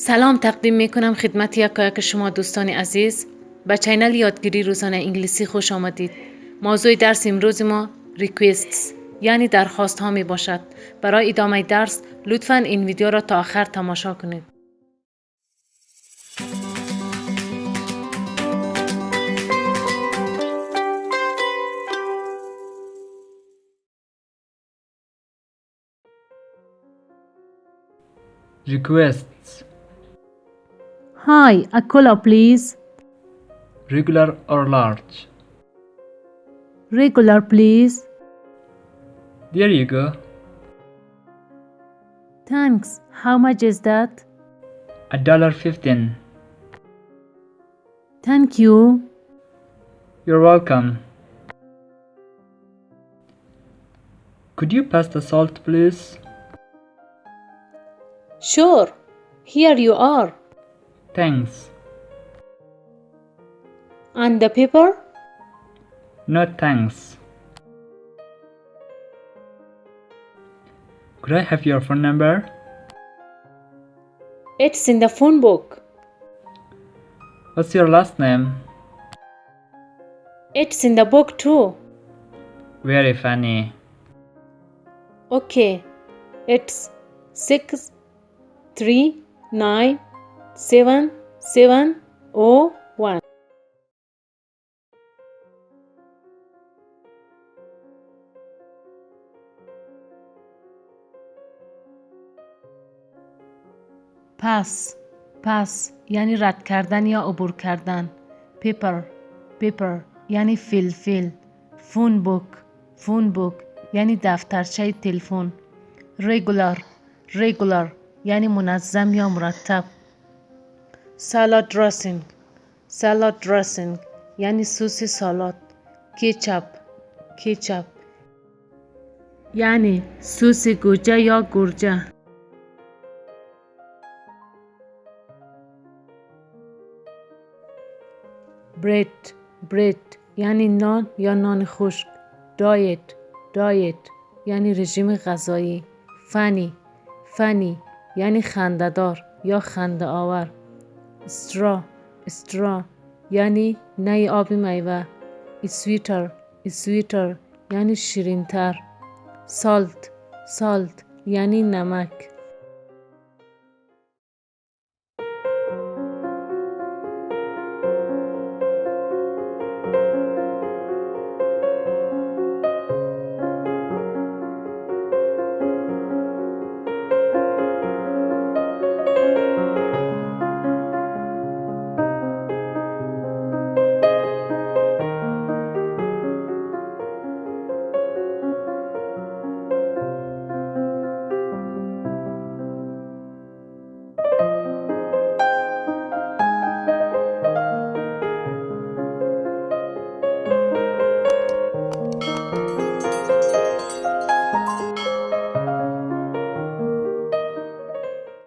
سلام تقدیم میکنم خدمت یکایک شما دوستان عزیز. به چینل یادگیری روزانه انگلیسی خوش آمدید. موضوع درس امروز ما requests یعنی درخواست ها می باشد. برای ادامه درس لطفاً این ویدیو را تا آخر تماشا کنید. Requests. Hi, a cola please. Regular or large? Regular please. There you go. Thanks. How much is that? $1.15. Thank you. You're welcome. Could you pass the salt, please? Sure. Here you are. Thanks. And the pepper? No thanks. Could I have your phone number? It's in the phone book. What's your last name? It's in the book too. Very funny. Okay. It's 6397701. پس یعنی رد کردن یا عبور کردن. پیپر یعنی فیل. فون بوک یعنی دفترچه تلفن. رگولار یعنی منظم یا مرتب. سالاد درسینگ یعنی سس سالاد. کچاپ یعنی سس گوجه یا گرجه. برد یعنی نان یا نان خشک. دایت یعنی رژیم غذایی. فنی یعنی خنده‌دار یا خنده آور. استرا یعنی نی آب میوه. سویتر یعنی شیرین‌تر. سالت یعنی نمک.